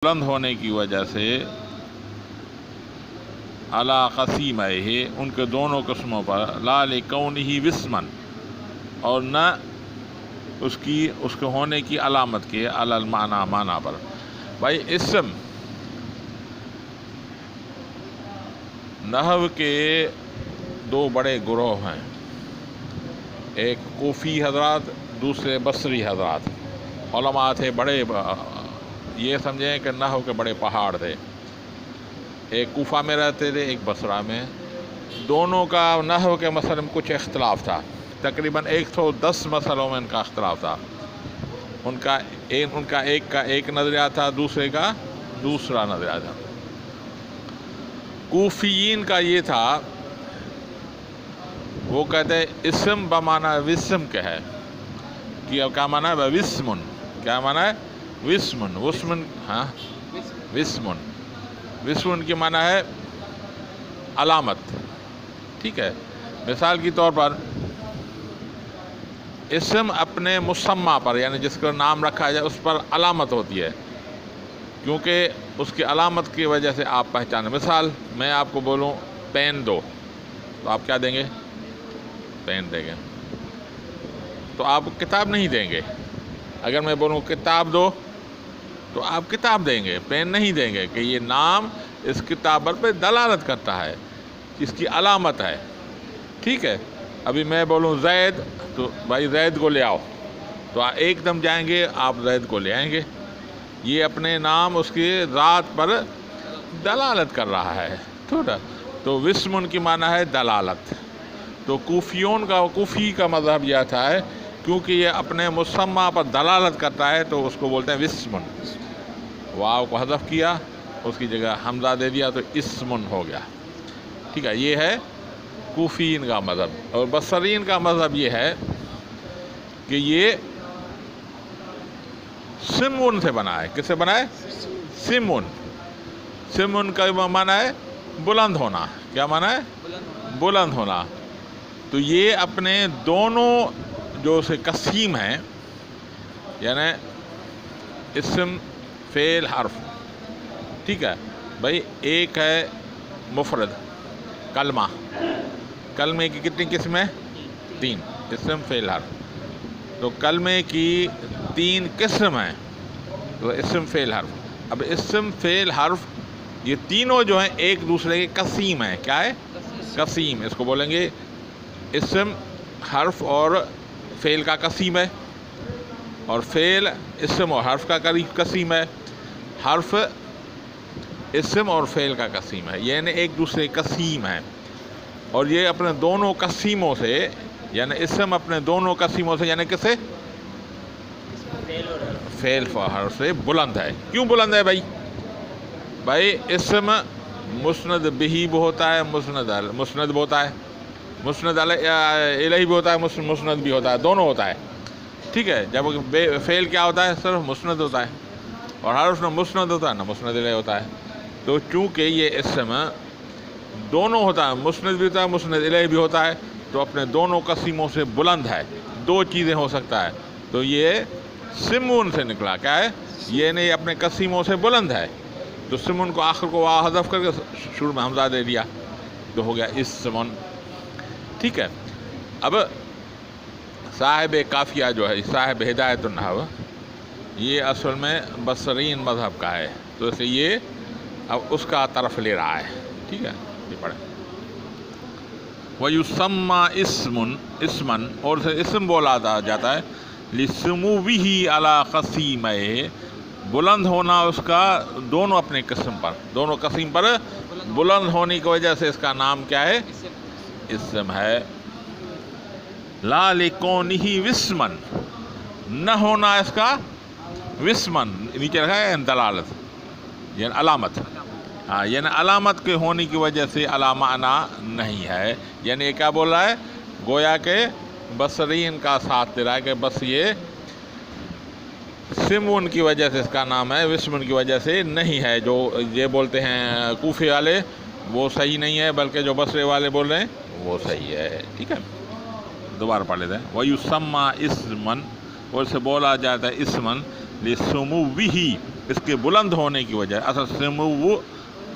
بلند ہونے کی وجہ سے علی قسیمہ ان کے دونوں قسموں پر، لا لکونہ وسمن اور نہ اس کے ہونے کی علامت کے، علی المعنی معنی پر۔ بھائی اسم نحو کے دو بڑے گروہ ہیں، ایک کوفی حضرات، دوسرے بصری حضرات۔ علماء تھے بڑے، یہ سمجھیں کہ نحو کے بڑے پہاڑ تھے، ایک کوفہ میں رہتے تھے، ایک بصرہ میں۔ دونوں کا نحو کے مسئلے میں کچھ اختلاف تھا، تقریباً 110 مسئلوں میں ان کا اختلاف تھا۔ ان کا ایک نظریہ تھا، دوسرے کا دوسرا نظریہ تھا۔ کوفیین کا یہ تھا، وہ کہتے ہیں اسم بمعنی وسم کے ہے، کہ کیا معنی ہے؟ وسمن، کیا معنی ہے؟ وسمن، وسمن، ہاں وسمن، وسمن کی معنی ہے علامت، ٹھیک ہے۔ مثال کے طور پر اسم اپنے مسمى پر، یعنی جس کا نام رکھا جائے اس پر علامت ہوتی ہے، کیونکہ اس کی علامت کی وجہ سے آپ پہچانیں۔ مثال میں آپ کو بولوں پین دو، تو آپ کیا دیں گے؟ پین دیں گے، تو آپ کتاب نہیں دیں گے۔ اگر میں بولوں کتاب دو، تو آپ کتاب دیں گے، پین نہیں دیں گے، کہ یہ نام اس کتاب پر دلالت کرتا ہے، اس کی علامت ہے، ٹھیک ہے۔ ابھی میں بولوں زید، تو بھائی زید کو لے آؤ، تو ایک دم جائیں گے، آپ زید کو لے آئیں گے۔ یہ اپنے نام اس کی ذات پر دلالت کر رہا ہے، تو وسمن کی معنی ہے دلالت۔ تو کوفی کا مذہب یہ تھا ہے، کیونکہ یہ اپنے مسمى پر دلالت کرتا ہے تو اس کو بولتے ہیں وسمن۔ واو کو حذف کیا، اس کی جگہ حمزہ دے دیا تو اسمن ہو گیا، ٹھیک ہے۔ یہ ہے کوفیین کا مذہب۔ اور بصرین کا مذہب یہ ہے کہ یہ سمون سے بنا ہے۔ کس سے بنا ہے؟ سمون۔ سمون کا معنی ہے بلند ہونا۔ کیا معنی ہے؟ بلند ہونا۔ تو یہ اپنے دونوں جو سے قسیم ہیں، یعنی اسم فعل حرف، ٹھیک ہے بھائی۔ ایک ہے مفرد کلمہ، کلمے کی کتنی قسمیں؟ 3، اسم فعل حرف۔ تو کلمے کی 3 قسم ہیں، تو اسم فعل حرف۔ اب اسم فعل حرف یہ تینوں جو ہیں ایک دوسرے کے قسیم ہیں۔ کیا ہے؟ قسیم۔ اس کو بولیں گے اسم حرف اور فعل کا قسیم ہے، اور فعل اسم اور حرف کا قسیم ہے، حرف اسم اور فعل کا قسیم ہے، یعنی ایک دوسرے قسیم ہیں۔ اور یہ اپنے دونوں قسیموں سے، یعنی اسم اپنے دونوں قسیموں سے، یعنی کس سے؟ فعل اور حرف سے بلند ہے۔ کیوں بلند ہے بھائی؟ بھائی اسم مسند بہ بھی ہوتا ہے، مسند بھی ہوتا ہے، مسند الیہ بھی ہوتا ہے، مسند بھی ہوتا ہے، دونوں ہوتا ہے، ٹھیک ہے۔ جب فعل کیا ہوتا ہے؟ صرف مسند ہوتا ہے، اور حرف نہ مسند ہوتا ہے نہ مسند الیہ ہوتا ہے۔ تو چونکہ یہ اسم دونوں ہوتا ہے، مسند بھی ہوتا ہے، مسند الیہ بھی ہوتا ہے، تو اپنے دونوں قسیموں سے بلند ہے۔ 2 چیزیں ہو سکتا ہے، تو یہ سمون سے نکلا۔ کیا ہے؟ یہ نہیں، اپنے قسیموں سے بلند ہے، تو سمون کو آخر کو واو حذف کر کے شروع میں حمزہ دے دیا، تو ہو گیا اسمن، ٹھیک ہے۔ اب صاحب قافیہ جو ہے، صاحب ہدایت النحو، یہ اصل میں بصرین مذہب کا ہے، تو اس لیے یہ اب اس کا طرف لے رہا ہے، ٹھیک ہے۔ یہ پڑھیں وَيُسَمَّى اسمن، اور اسے اسم بولا جاتا ہے، لِسُمُوِّهِ عَلَى قَسِيمَيْهِ، بلند ہونا اس کا دونوں اپنے قسم پر، دونوں قسم پر بلند ہونے کی وجہ سے اس کا نام کیا ہے؟ اسم ہے۔ لا لِكَوْنِهِ وِسْمًا، نہ ہونا اس کا وسمن، نیچے رکھا ہے دلالت، یعنی علامت، ہاں، یعنی علامت کے ہونے کی وجہ سے علامہ نہیں ہے۔ یعنی یہ کیا بول رہا ہے؟ گویا کہ بصرین کا ساتھ دے رہا ہے کہ بس یہ سمون کی وجہ سے اس کا نام ہے، وسمن کی وجہ سے نہیں ہے۔ جو یہ بولتے ہیں کوفی والے، وہ صحیح نہیں ہے، بلکہ جو بصرے والے بول رہے ہیں وہ صحیح ہے، ٹھیک ہے۔ دوبارہ پڑھ لیتے ہیں۔ وَيُسَمَّى اسمن، اور اسے بولا جاتا ہے اسمن، لِسُمُوِّهِ، اس کے بلند ہونے کی وجہ، اصل سمو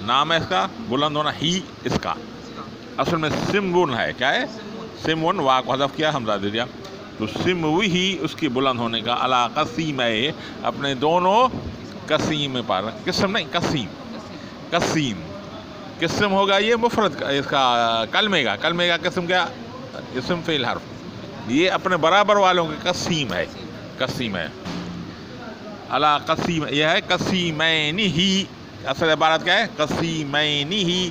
نام ہے اس کا، بلند ہونا ہی اس کا، اصل میں سمون ہے، کیا ہے؟ سمون، واو کو حذف کیا، حمزہ دے دیا، تو سمو ہی اس کی بلند ہونے کا، علی قسیم اپنے دونوں قسیم پر، قسم نہیں قسیم، قسیم قسم ہوگا یہ مفرد کا، اس کا کلمے کا قسم کیا؟ اسم فعل حرف، یہ اپنے برابر والوں کے قسیم ہے، قسیم ہے، علی قسیم، یہ ہے قسیمین ہی، اصل عبارت کیا ہے؟ قسیمین ہی،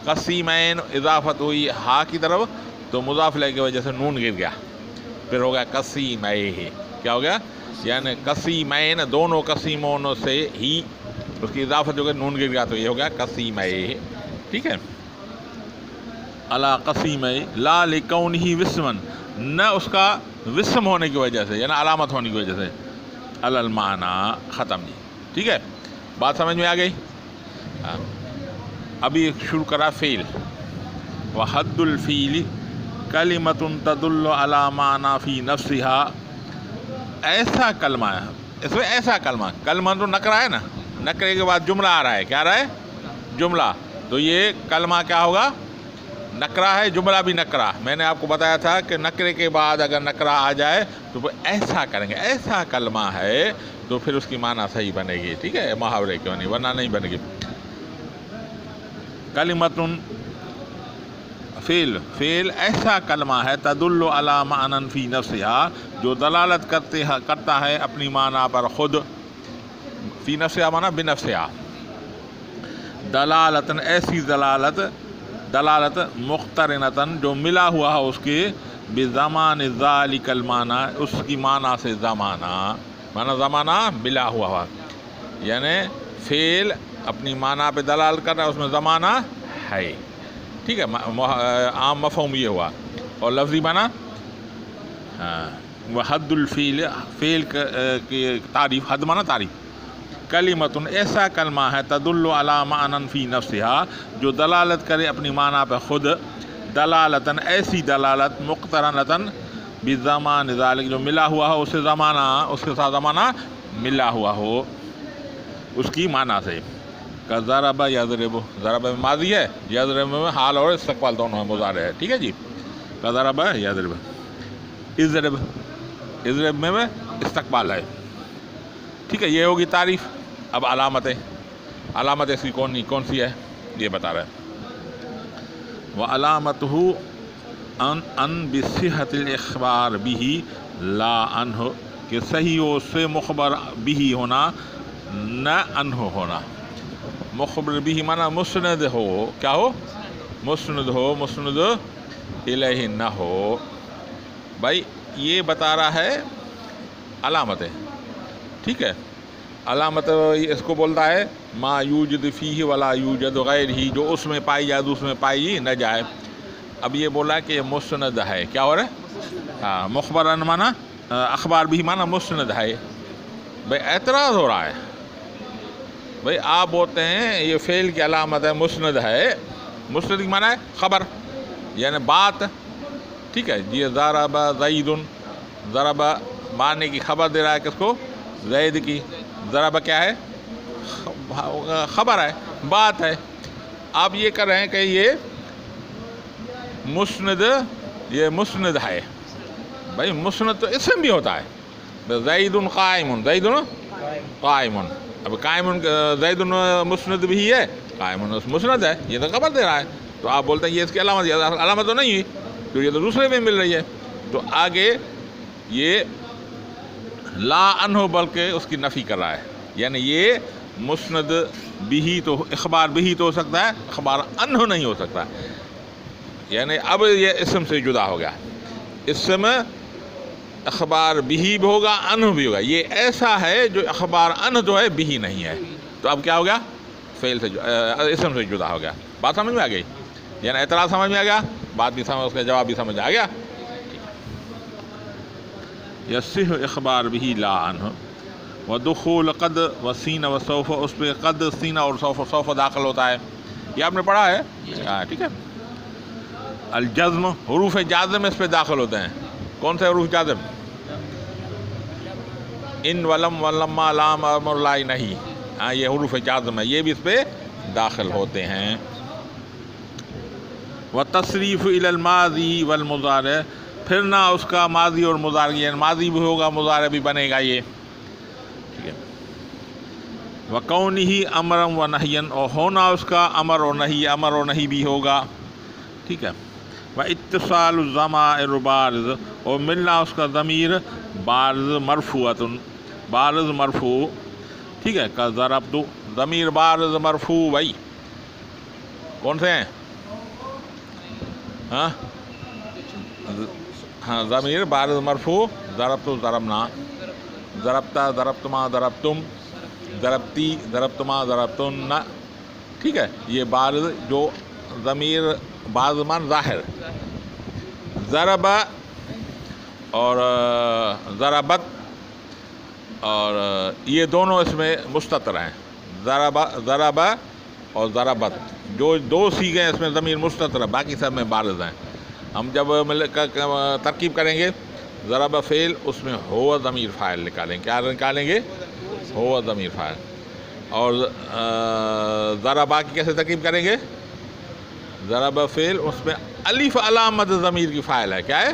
قسیمین اضافت ہوئی ہا کی طرف تو مضاف الیہ کی وجہ سے نون گر گیا، پھر ہو گیا قسیمین، کیا ہو گیا؟ یعنی قسیمین دونوں قسیموں سے ہی، اس کی اضافت جو کہ نون گر گیا تو یہ ہو گیا قسیمین، ٹھیک ہے؟ علی قسیمین لا لکونہ وسمن، نہ اس کا وسم ہونے کی وجہ سے، یعنی علامت ہونے کی وجہ سے، علی المعنی، ختم جی، ٹھیک ہے؟ بات سمجھ میں آ گئی؟ ابھی شروع کرا فعل، وحد الفعل کلمۃ تدل علی معنی فی نفسها، ایسا کلمہ ہے، اس میں ایسا کلمہ تو نکرہ ہے نا، نکرے کے بعد جملہ آ رہا ہے، کیا آ رہا ہے؟ جملہ، تو یہ کلمہ کیا ہوگا؟ نکرہ ہے، جملہ بھی نکرہ، میں نے آپ کو بتایا تھا کہ نکرے کے بعد اگر نکرہ آ جائے تو وہ ایسا کریں گے، ایسا کلمہ ہے تو پھر اس کی معنی صحیح بنے گی، ٹھیک ہے؟ محاورے کیوں نہیں، ورنہ نہیں بنے گی۔ کلمۃ فعل ایسا کلمہ ہے، تدل علی معنی فی نفسها، جو دلالت کرتا ہے اپنی معنی پر خود، فی نفسها معنی بنفسها، دلالتاً ایسی دلالت مقترنتاً جو ملا ہوا ہے اس کے بزمان ذالک المعنی، اس کی معنی سے زمانہ ملا ہوا، یعنی فعل اپنی معنی پہ دلالت کر رہا ہے، اس میں زمانہ ہے، ٹھیک ہے؟ عام مفہوم یہ ہوا، اور لفظی معنی حد الفعل، فعل کی تعریف، حد معنی تعریف، کلمۃ ایسا کلمہ ہے، تدل علی معنی فی نفسها، جو دلالت کرے اپنی معنی پہ خود، دلالتاً ایسی دلالت، مقترنتاً بزمان ذالک، جو ملا ہوا ہو اسے زمانہ، اس کے ساتھ زمانہ ملا ہوا ہو اس کی معنی سے، کا ضرب یضرب، ضرب میں ماضی ہے، یضرب میں حال اور استقبال دونوں ہے، مضارع ہے، ٹھیک ہے جی؟ کا ضرب یضرب، اضرب میں استقبال ہے، ٹھیک ہے؟ یہ ہوگی تعریف۔ اب علامتیں اس کی کون سی ہے یہ بتا رہے ہیں، وعلامتہ ان بصحت الاخبار به لا عنہ، کہ صحیح ہو سے مخبر بھی ہونا، نہ عنہ ہونا، مخبر بھی معنی مسند ہو، کیا ہو؟ مسند الیہ نہ ہو، بھائی یہ بتا رہا ہے علامتیں، ٹھیک ہے؟ علامت اس کو بولتا ہے ما یوجد فیہ ولا یوجد غیرہ، جو اس میں پائی جائے دوسرے میں پائی نہ جائے۔ اب یہ بولا کہ مسند ہے، کیا ہو رہا ہے؟ ہاں، مخبرن معنی اخبار بھی معنی مسند ہے، بھائی اعتراض ہو رہا ہے، بھائی آپ بولتے ہیں یہ فعل کی علامت ہے، مسند ہے، مسند کی معنی ہے خبر، یعنی بات، ٹھیک ہے؟ یہ ضرب زید، ضرب معنی کی خبر دے رہا ہے، کس کو؟ زید کی، ضرب کیا ہے؟ خبر ہے، بات ہے۔ آپ یہ کر رہے ہیں کہ یہ مسند ہے، بھائی مسند تو اسم بھی ہوتا ہے، زید قائم، زید قائم، اب قائم زید مسند بھی ہے، قائم مسند ہے، یہ تو خبر دے رہا ہے، تو آپ بولتے ہیں یہ اس کی علامت تو نہیں ہوئی، تو یہ تو دوسرے میں مل رہی ہے، تو آگے یہ لا عنہ بلکہ اس کی نفی کر رہا ہے، یعنی یہ مسند بھی تو اخبار بھی تو ہو سکتا ہے، اخبار عنہ نہیں ہو سکتا، یعنی اب یہ اسم سے جدا ہو گیا، اسم اخبار بھی ہوگا، عنہ بھی ہوگا، یہ ایسا ہے جو اخبار عنہ جو ہے بھی نہیں ہے، تو اب کیا ہو گیا؟ فعل سے اسم سے جدا ہو گیا۔ بات سمجھ میں آ گئی؟ یعنی اعتراض سمجھ میں آ گیا، بات بھی سمجھ، اس کا جواب بھی سمجھ آ گیا۔ یصح اخبار بھی لا عنہ، ودخول قد وسین وسوف، اس پہ قد، سینہ اور سوف داخل ہوتا ہے، یہ آپ نے پڑھا ہے، ٹھیک ہے؟ الجزم، حروف جازم اس پہ داخل ہوتے ہیں، کون سے حروف جازم؟ ان ولم ولما لام امر لا نہیں، ہاں یہ حروف جازم ہے، یہ بھی اس پہ داخل ہوتے ہیں۔ وتصریف الی الماضی والمضارع، پھر نہ اس کا ماضی اور مضارع، یعنی ماضی بھی ہوگا مضارع بھی بنے گا یہ، ٹھیک ہے۔ وکونہ امرا و نہیا، اور ہونا اس کا امر اور نہی، امر اور نہی بھی ہوگا، ٹھیک ہے۔ واتصال الضمائر بارز، اور ملنا اس کا ضمیر بارز مرفوعۃ، بارز مرفوع، ٹھیک ہے۔ کا ضربت، ضمیر بارز مرفوع، بھائی کون سے ہیں؟ ہاں ہاں ضمیر بارز مرفوع، ضربت ضربنا، ضربتا ضربتما ضربتم، ضربتی ضربتما ضربتن، ٹھیک ہے۔ یہ بارز جو ضمیر بعض من ظاہر، ضرب اور ضربت، اور یہ دونوں اس میں مستتر ہیں، ضرب اور ضربت، جو دو سیغے اس میں ضمیر مستتر ہے، باقی سب میں بارز ہیں۔ ہم جب ترکیب کریں گے ضرب فعل، اس میں ہو ضمیر فاعل نکالیں گے، کیا نکالیں گے؟ ہو ضمیر فاعل۔ اور ضربا کی کیسے ترکیب کریں گے؟ ضرب فعل، اس میں الف علامت ضمیر کی فاعل ہے، کیا ہے؟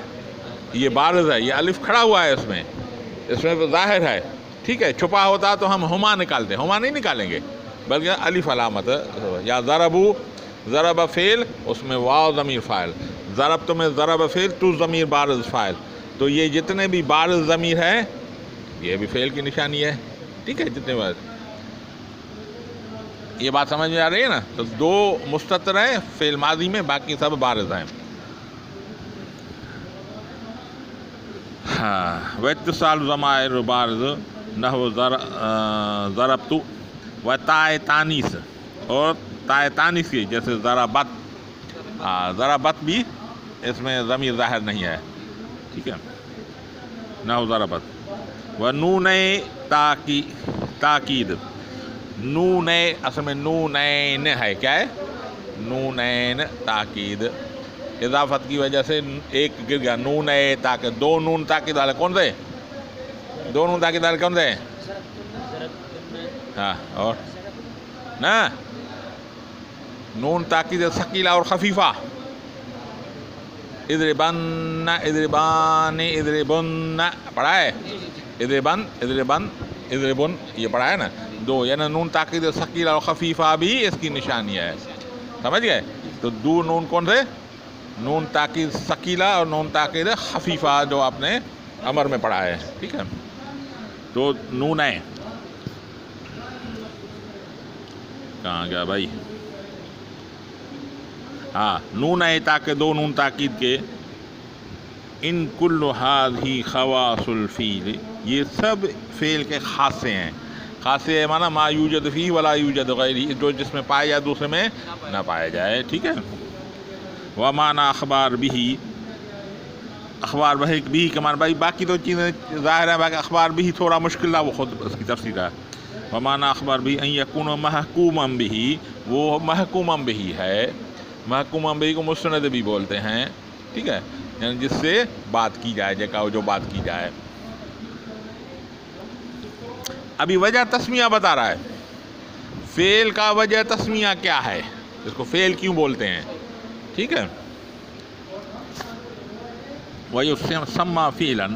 یہ بارز ہے، یہ الف کھڑا ہوا ہے، اس میں ظاہر ہے، ٹھیک ہے۔ چھپا ہوتا تو ہم ہما نکالتے، ہما نہیں نکالیں گے، بلکہ الف علامت۔ یا ضربو، ضرب فعل، اس میں واو ضمیر فاعل، ضربت میں ضرب فعل تو ضمیر بارز فاعل، تو یہ جتنے بھی بارز ضمیر ہیں یہ بھی فعل کی نشانی ہے، ٹھیک ہے۔ جتنے بار یہ بات سمجھ میں آ رہی ہے نا؟ تو دو مستتر ہیں فعل ماضی میں، باقی سب بارز ہیں۔ ہاں، واتصال ضمائر بارز نحو ضربت، و تائے تانیث، اور تائے تانیث کی جیسے ضربت، ضربت بھی اس میں ضمیر ظاہر نہیں ہے، ٹھیک ہے، نحو ضربت۔ و نون تاکید، نون اصل میں نونین ہے، کیا ہے؟ نونین تاکید، اضافت کی وجہ سے ایک گر گیا، نون تاکید، دو نون تاکید والے کون سے؟ دو نون تاکید والے کون سے؟ ہاں، اور نا نون تاکید ثقیلہ اور خفیفہ، اضربن، اضربان، اضربن پڑھا ہے، اضربن، اضربن، اضربن، یہ پڑھا ہے نا، دو، یعنی نون تاکید ثقیلہ اور خفیفہ بھی اس کی نشانی ہے، سمجھ گئے؟ تو دو نون کون سے؟ نون تاکید ثقیلہ اور نون تاکید خفیفہ، جو آپ نے امر میں پڑھا ہے، ٹھیک ہے۔ تو نونیں کہاں گیا بھائی؟ ہاں، نون تاکہ دو نون تاکید کے، ان کل ہذہ خواص الفیل، یہ سب فعل کے خاصے ہیں، خاصے مانا ما یوجد فیہ ولا یوجد غیرہ، جو جس میں پایا جائے دوسرے میں نہ پایا جائے، ٹھیک ہے۔ ومعنی اخبار بھی، اخبار بھی کے معنی بھائی باقی تو چیزیں ظاہر ہیں، باقی اخبار بھی تھوڑا مشکل ہے، وہ خود اس کی تفسیر ہے۔ ومعنی اخبار بھی ان یکون محکوما بھی، وہ محکوما بھی ہے، محکوما بھی کو مستند بھی بولتے ہیں، ٹھیک ہے، یعنی جس سے بات کی جائے، جو بات کی جائے۔ ابھی وجہ تسمیہ بتا رہا ہے، فعل کا وجہ تسمیہ کیا ہے، اس کو فعل کیوں بولتے ہیں، ٹھیک ہے۔ وَيُسَمَّى فِعْلًا،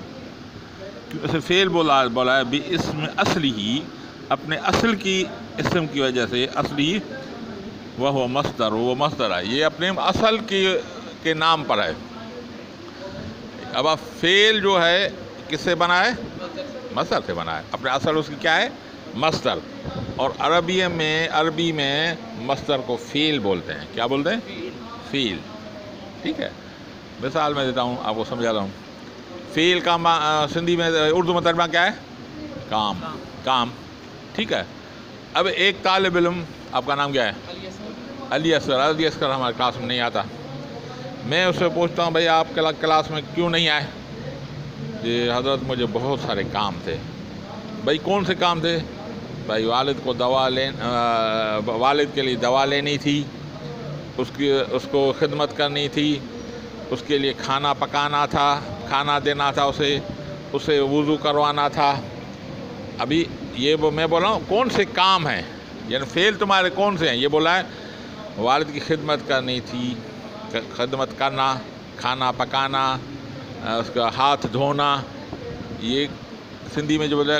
اسے فعل بولا ہے بِاسْمِ اصلہ، اپنے اصل کی اسم کی وجہ سے، اصلی وہ مصدر، وہ مصدر ہے، یہ اپنے اصل کے نام پر ہے۔ اب فعل جو ہے کس سے بنا ہے؟ مصدر سے بنا ہے، اپنے اصل اس کی کیا ہے؟ مصدر، اور عربی میں مصدر کو فعل بولتے ہیں، کیا بولتے ہیں؟ فعل، ٹھیک ہے۔ مثال میں دیتا ہوں، آپ کو سمجھا رہا ہوں۔ فعل کا سندھی میں، اردو میں ترجمہ کیا ہے؟ کام، کام، ٹھیک ہے۔ اب ایک طالب علم، آپ کا نام کیا ہے؟ علی اصغر، علی اصغر ہمارے کلاس میں نہیں آتا، میں اس سے پوچھتا ہوں بھائی آپ کلاس میں کیوں نہیں آئے؟ جی حضرت مجھے بہت سارے کام تھے۔ بھائی کون سے کام تھے؟ بھائی والد کے لیے دوا لینی تھی، اس کو خدمت کرنی تھی، اس کے لیے کھانا پکانا تھا، کھانا دینا تھا، اسے وضو کروانا تھا۔ ابھی یہ میں بول رہا ہوں کون سے کام ہیں، یعنی فعل تمہارے کون سے ہیں. یہ بولا ہے والد کی خدمت کرنی تھی، خدمت کرنا، کھانا پکانا، اس کا ہاتھ دھونا. یہ سندھی میں جو بولے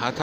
ہاتھ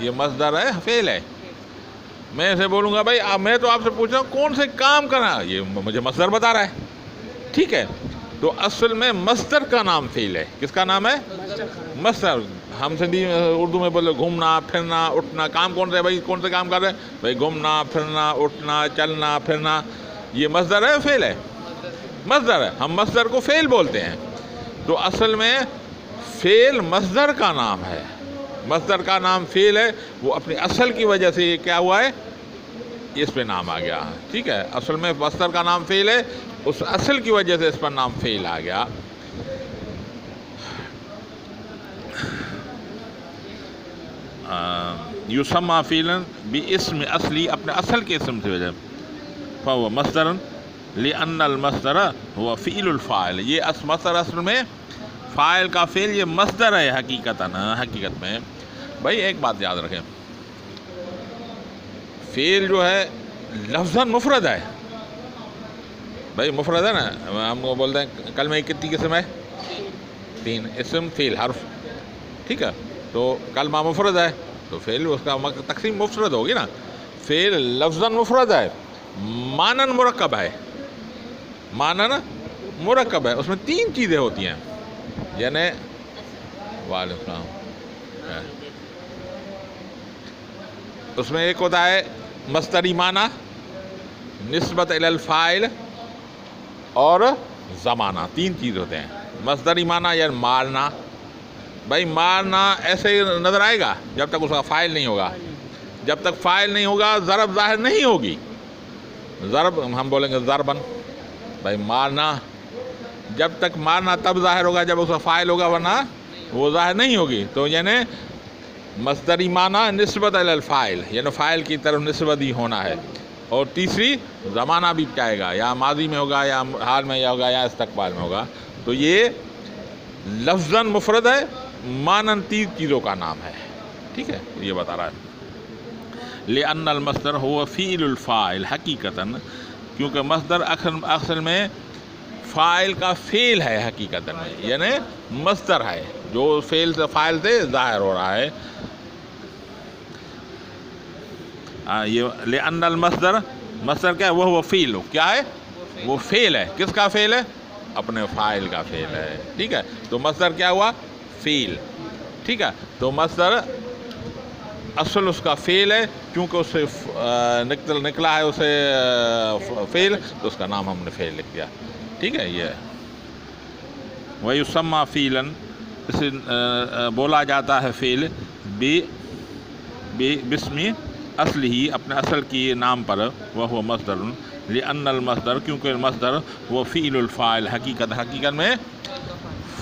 یہ مصدر ہے، فعل ہے. میں اسے بولوں گا بھائی میں تو آپ سے پوچھ رہا ہوں کون سے کام کرنا، یہ مجھے مصدر بتا رہا ہے. ٹھیک ہے، تو اصل میں مصدر کا نام فعل ہے. کس کا نام ہے؟ مصدر. ہم سندھی اردو میں بولے گھومنا پھرنا اٹھنا، کام کون سے ہے بھائی؟ کون سے کام کر رہے ہیں بھائی؟ گھومنا پھرنا اٹھنا چلنا پھرنا، یہ مصدر ہے، فعل ہے؟ مصدر ہے. ہم مصدر کو فعل بولتے ہیں. تو اصل میں فعل مصدر کا نام ہے. مصدر کا نام فعل ہے، وہ اپنی اصل کی وجہ سے یہ کیا ہوا ہے، اس پہ نام آ گیا. ٹھیک ہے، اصل میں مصدر کا نام فعل ہے، اس اصل کی وجہ سے اس پر نام فعل آ گیا. یسمى فعلا باسم اصلی، اپنے اصل کے اسم سے وجہ، فهو مصدر لأن المصدر هو فعل الفاعل. یہ مصدر اصل میں فاعل کا فعل، یہ مصدر ہے حقیقت میں. بھائی ایک بات یاد رکھیں، فعل جو ہے لفظاً مفرد ہے. بھائی مفرد ہے نا، ہم کو بولتے ہیں کلمہ کتنی قسم ہے؟ 3. اسم فعل حرف. ٹھیک ہے، تو کلمہ مفرد ہے تو فعل اس کا تقسیم مفرد ہوگی نا. فعل لفظاً مفرد ہے، مانن مرکب ہے. مانن مرکب ہے، اس میں 3 چیزیں ہوتی ہیں. یعنی وعلیکم السلام، اس میں ایک ہوتا ہے مصدری معنی، نسبت الی الفاعل، اور زمانہ. 3 چیز ہوتے ہیں. مصدری معنی یعنی مارنا. بھائی مارنا ایسے ہی نظر آئے گا جب تک اس کا فاعل نہیں ہوگا. جب تک فاعل نہیں ہوگا ضرب ظاہر نہیں ہوگی. ضرب ہم بولیں گے ضربن. بھائی مارنا، جب تک مارنا تب ظاہر ہوگا جب اس کا فاعل ہوگا، ورنہ وہ ظاہر نہیں ہوگی. تو یعنی مصدری معنی نسبت الی الفاعل، یعنی فاعل کی طرف نسبت ہی ہونا ہے. اور تیسری زمانہ بھی چاہے گا، یا ماضی میں ہوگا یا حال میں ہوگا یا استقبال میں ہوگا. تو یہ لفظاً مفرد ہے، مانن 3 چیزوں کا نام ہے. ٹھیک ہے، یہ بتا رہا ہے. لأن المصدر هو فعل الفاعل حقیقتاً، کیونکہ مصدر اصل میں فاعل کا فعل ہے حقیقت میں، یعنی مصدر ہے جو فعل سے فاعل سے ظاہر ہو رہا ہے. یہ لأن المصدر، مصدر کیا ہے؟ وہ فعل. کیا ہے؟ وہ فعل ہے. کس کا فعل ہے؟ اپنے فاعل کا فعل ہے. ٹھیک ہے، تو مصدر کیا ہوا؟ فعل. ٹھیک ہے، تو مصدر اصل اس کا فعل ہے، کیونکہ اس سے نکلا ہے اسے فعل، تو اس کا نام ہم نے فعل لکھ دیا. ٹھیک ہے، یہ وَيُسَمَّى فِعْلًا، اسے بولا جاتا ہے فعل بِاسْمِ اصلِهِ، اپنے اصل کی نام پر. وَهُوَ مصدر لأن المصدر، کیونکہ مصدر وہ فعل الفاعل حقیقت میں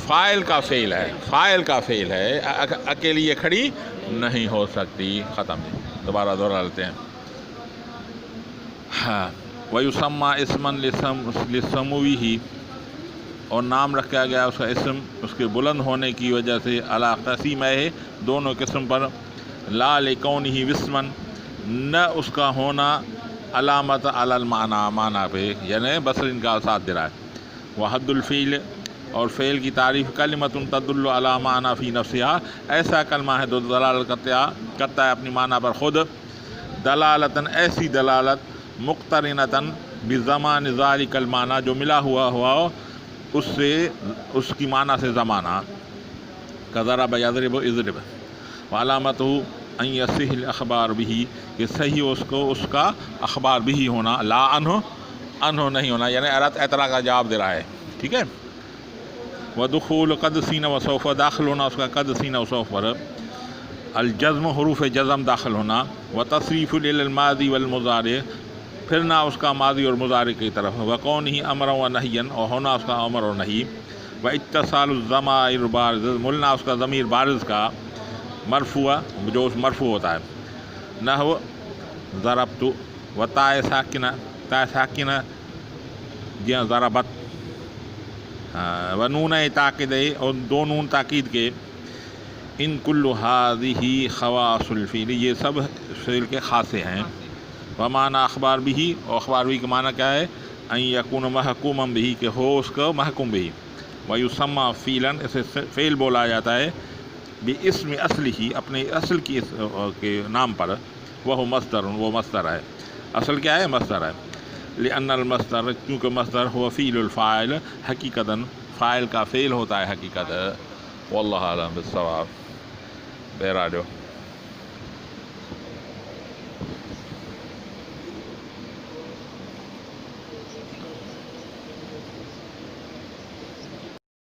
فاعل کا فعل ہے. فاعل کا فعل ہے، اکیلی یہ کھڑی نہیں ہو سکتی. ختم. دوبارہ دوہرا لیتے ہیں. ہاں، وَيُسَمَّى اسْمًا لِسَمُوِهِ، اور نام رکھا گیا اس کا اسم اس کے بلند ہونے کی وجہ سے، علی قسیمہ، دونوں قسم پر، لا لکونہ وسمًا، نہ اس کا ہونا علامت علی المعنی، معنی پہ، یعنی بس ان کا ساتھ دے رہا ہے. وحد الفعل، اور فعل کی تعریف، کلمۃ تدل علی معنی فی نفسها، ایسا کلمہ ہے جو دلالت کرتا ہے اپنی معنی پر خود. دلالتاً، ایسی دلالت، مقترنتاً بزمان ذالک المعنی، جو ملا ہوا اس سے، اس کی معنی سے زمانہ. کضرب یضرب اضرب. وعلامتہ ان یصح الاخبار به، کہ صحیح اس کا اخبار بھی ہونا، لا عنہ نہیں ہونا، یعنی اعتراض کا جواب دے رہا ہے. ٹھیک ہے. ودخول قد سین و سوف، داخل ہونا اس کا قد سین و سوف پر. الجزم، حروف جزم داخل ہونا. وتصریف الی الماضی والمضارع، پھرنا اس کا ماضی اور مضارع کی طرف. وکونہ امرا و نہیا، اور ہونا اس کا امر اور نہی. واتصال الضمائر بارز، ملنا اس کا ضمیر بارز کا، مرفوع جو مرفوع ہوتا ہے. نحو ضربت، و تاء ساکنہ، جی ضربت. و نون تاکید اور دو نون تاکید کے، ان کل ہذہ خواص الفعل، یہ سب فعل کے خاصے ہیں. ومعنی اخبار بھی، اور اخبار بھی کا معنی کیا ہے؟ ان یکون محکوما بھی، کہ ہو اس کو محکوم بھی. ویسمى فعلا، اسے فعل بولا جاتا ہے، باسم اصلہ، اپنے اصل کے نام پر. وہ مصدر، وہ مصدر ہے. اصل کیا ہے؟ مصدر ہے. لأن المصدر، کیونکہ مصدر ہوا فعل الفاعل حقیقتاً، فاعل کا فعل ہوتا ہے حقیقت. واللہ اعلم بالصواب. بہرحال